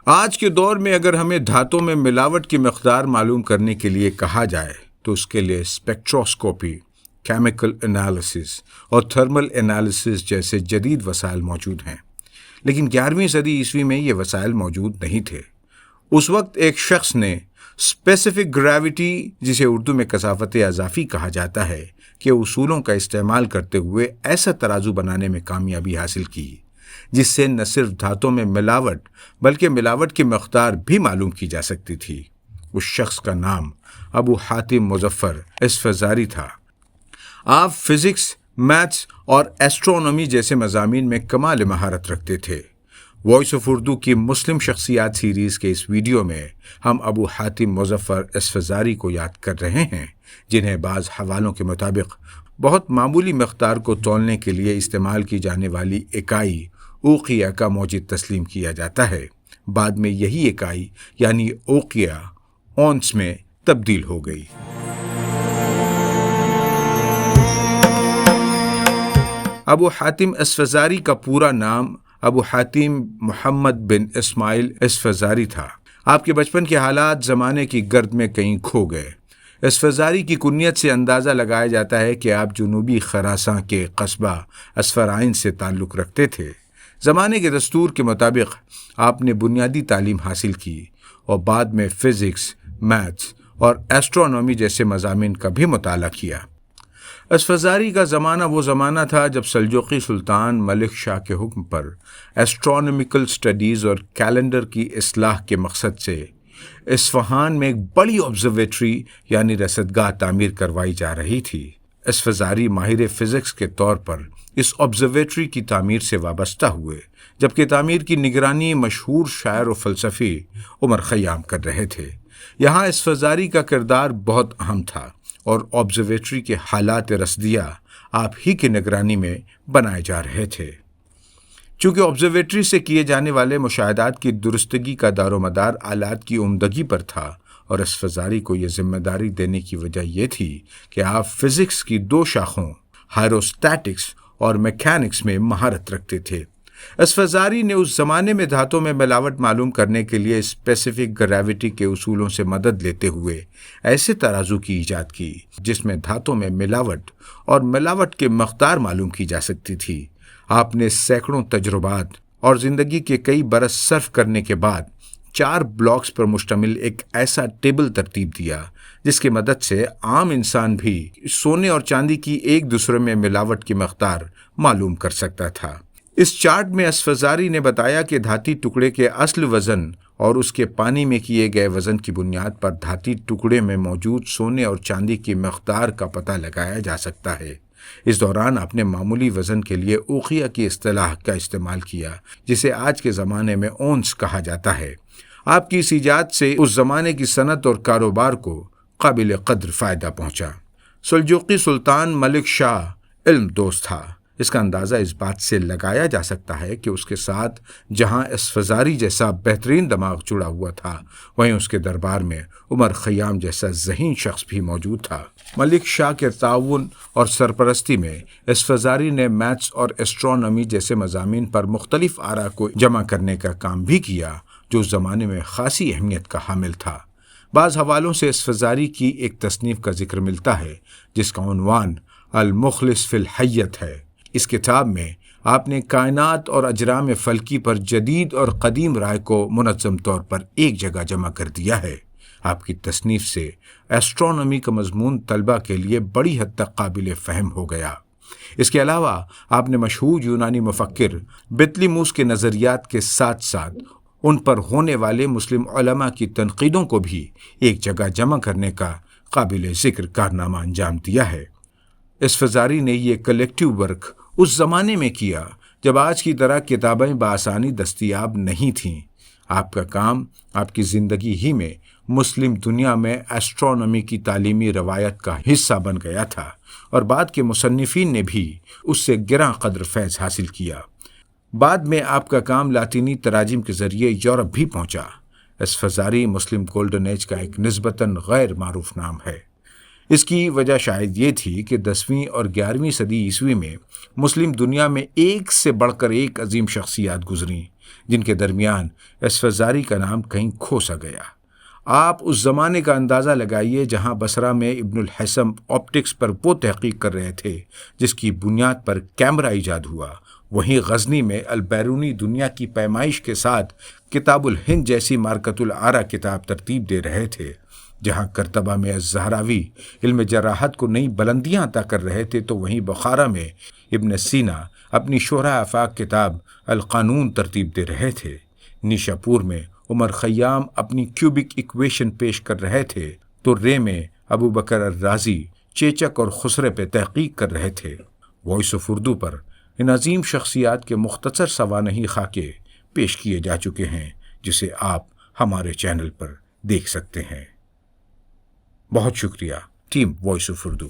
آج کے دور میں اگر ہمیں دھاتوں میں ملاوٹ کی مقدار معلوم کرنے کے لیے کہا جائے تو اس کے لیے اسپیکٹروسکوپی، کیمیکل انالیسس اور تھرمل انالیسس جیسے جدید وسائل موجود ہیں، لیکن 11ویں صدی عیسوی میں یہ وسائل موجود نہیں تھے۔ اس وقت ایک شخص نے اسپیسیفک گریوٹی، جسے اردو میں کثافت اضافی کہا جاتا ہے، کے اصولوں کا استعمال کرتے ہوئے ایسا ترازو بنانے میں کامیابی حاصل کی جس سے نہ صرف دھاتوں میں ملاوٹ بلکہ ملاوٹ کی مقدار بھی معلوم کی جا سکتی تھی۔ اس شخص کا نام ابو حاتم مظفر اسفزاری تھا۔ آپ فزکس، میتھس اور ایسٹرونومی جیسے مضامین میں کمال مہارت رکھتے تھے۔ وائس آف اردو کی مسلم شخصیات سیریز کے اس ویڈیو میں ہم ابو حاتم مظفر اسفزاری کو یاد کر رہے ہیں، جنہیں بعض حوالوں کے مطابق بہت معمولی مقدار کو تولنے کے لیے استعمال کی جانے والی اکائی اوقیہ کا موجد تسلیم کیا جاتا ہے۔ بعد میں یہی اکائی یعنی اوقیہ اونس میں تبدیل ہو گئی۔ ابو حاتم اسفزاری کا پورا نام ابو حاتم محمد بن اسماعیل اسفزاری تھا۔ آپ کے بچپن کے حالات زمانے کی گرد میں کہیں کھو گئے۔ اسفزاری کی کنیت سے اندازہ لگایا جاتا ہے کہ آپ جنوبی خراساں کے قصبہ اسفرائن سے تعلق رکھتے تھے۔ زمانے کے دستور کے مطابق آپ نے بنیادی تعلیم حاصل کی اور بعد میں فزکس، میتھس اور ایسٹرونومی جیسے مضامین کا بھی مطالعہ کیا۔ اسفزاری کا زمانہ وہ زمانہ تھا جب سلجوقی سلطان ملک شاہ کے حکم پر ایسٹرونومیکل سٹڈیز اور کیلنڈر کی اصلاح کے مقصد سے اصفہان میں ایک بڑی آبزرویٹری یعنی رصدگاہ تعمیر کروائی جا رہی تھی۔ اسفزاری ماہر فزکس کے طور پر اس آبزرویٹری کی تعمیر سے وابستہ ہوئے، جبکہ تعمیر کی نگرانی مشہور شاعر و فلسفی عمر خیام کر رہے تھے۔ یہاں اسفزاری کا کردار بہت اہم تھا اور آبزرویٹری کے حالات رصدیہ آپ ہی کی نگرانی میں بنائے جا رہے تھے۔ چونکہ آبزرویٹری سے کیے جانے والے مشاہدات کی درستگی کا دار و مدار آلات کی عمدگی پر تھا، اور اسفزاری کو یہ ذمہ داری دینے کی وجہ یہ تھی کہ آپ فزکس کی 2 شاخوں ہائیروسٹیٹکس اور میکینکس میں مہارت رکھتے تھے۔ اسفزاری نے اس زمانے میں دھاتوں میں ملاوٹ معلوم کرنے کے لیے اسپیسیفک گریوٹی کے اصولوں سے مدد لیتے ہوئے ایسے ترازو کی ایجاد کی جس میں دھاتوں میں ملاوٹ اور ملاوٹ کی مقدار معلوم کی جا سکتی تھی۔ آپ نے سینکڑوں تجربات اور زندگی کے کئی برس صرف کرنے کے بعد 4 بلاکس پر مشتمل ایک ایسا ٹیبل ترتیب دیا جس کی مدد سے عام انسان بھی سونے اور چاندی کی ایک دوسرے میں ملاوٹ کی مقدار معلوم کر سکتا تھا۔ اس چارٹ میں اسفزاری نے بتایا کہ دھاتی ٹکڑے کے اصل وزن اور اس کے پانی میں کیے گئے وزن کی بنیاد پر دھاتی ٹکڑے میں موجود سونے اور چاندی کی مقدار کا پتہ لگایا جا سکتا ہے۔ اس دوران آپ نے معمولی وزن کے لیے اوقیہ کی اصطلاح کا استعمال کیا، جسے آج کے زمانے میں اونس کہا جاتا ہے۔ آپ کی اس ایجاد سے اس زمانے کی صنعت اور کاروبار کو قابل قدر فائدہ پہنچا۔ سلجوقی سلطان ملک شاہ علم دوست تھا۔ اس کا اندازہ اس بات سے لگایا جا سکتا ہے کہ اس کے ساتھ جہاں اسفزاری جیسا بہترین دماغ جڑا ہوا تھا، وہیں اس کے دربار میں عمر خیام جیسا ذہین شخص بھی موجود تھا۔ ملک شاہ کے تعاون اور سرپرستی میں اسفزاری نے میتھس اور ایسٹرونومی جیسے مضامین پر مختلف آراء کو جمع کرنے کا کام بھی کیا، جو اس زمانے میں خاصی اہمیت کا حامل تھا۔ بعض حوالوں سے اسفزاری کی ایک تصنیف کا ذکر ملتا ہے جس کا عنوان المخلص فی الحیت ہے۔ اس کتاب میں آپ نے کائنات اور اجرام فلکی پر جدید اور قدیم رائے کو منظم طور پر ایک جگہ جمع کر دیا ہے۔ آپ کی تصنیف سے ایسٹرونومی کا مضمون طلبہ کے لیے بڑی حد تک قابل فہم ہو گیا۔ اس کے علاوہ آپ نے مشہور یونانی مفکر بطلیموس کے نظریات کے ساتھ ساتھ ان پر ہونے والے مسلم علماء کی تنقیدوں کو بھی ایک جگہ جمع کرنے کا قابل ذکر کارنامہ انجام دیا ہے۔ اسفزاری نے یہ کلیکٹیو ورک اس زمانے میں کیا جب آج کی طرح کتابیں بآسانی دستیاب نہیں تھیں۔ آپ کا کام آپ کی زندگی ہی میں مسلم دنیا میں ایسٹرونومی کی تعلیمی روایت کا حصہ بن گیا تھا، اور بعد کے مصنفین نے بھی اس سے گراں قدر فیض حاصل کیا۔ بعد میں آپ کا کام لاطینی تراجم کے ذریعے یورپ بھی پہنچا۔ اسفزاری مسلم گولڈن ایج کا ایک نسبتاً غیر معروف نام ہے۔ اس کی وجہ شاید یہ تھی کہ 10ویں اور 11ویں صدی عیسوی میں مسلم دنیا میں ایک سے بڑھ کر ایک عظیم شخصیات گزریں، جن کے درمیان اسفزاری کا نام کہیں کھو سا گیا۔ آپ اس زمانے کا اندازہ لگائیے جہاں بصرہ میں ابن الحسم آپٹکس پر وہ تحقیق کر رہے تھے جس کی بنیاد پر کیمرہ ایجاد ہوا، وہیں غزنی میں البیرونی دنیا کی پیمائش کے ساتھ کتاب الہند جیسی مارکۃ العارہ کتاب ترتیب دے رہے تھے، جہاں کرتبہ میں الزہراوی علم جراحت کو نئی بلندیاں عطا کر رہے تھے، تو وہیں بخارا میں ابن سینا اپنی شہرہ آفاق کتاب القانون ترتیب دے رہے تھے، نیشاپور میں عمر خیام اپنی کیوبک ایکویشن پیش کر رہے تھے، تو رے میں ابو بکر الرازی چیچک اور خسرے پہ تحقیق کر رہے تھے۔ وائس آف اردو پر ان عظیم شخصیات کے مختصر سوانحی خاکے پیش کیے جا چکے ہیں، جسے آپ ہمارے چینل پر دیکھ سکتے ہیں۔ بہت شکریہ ٹیم وائس آف اردو۔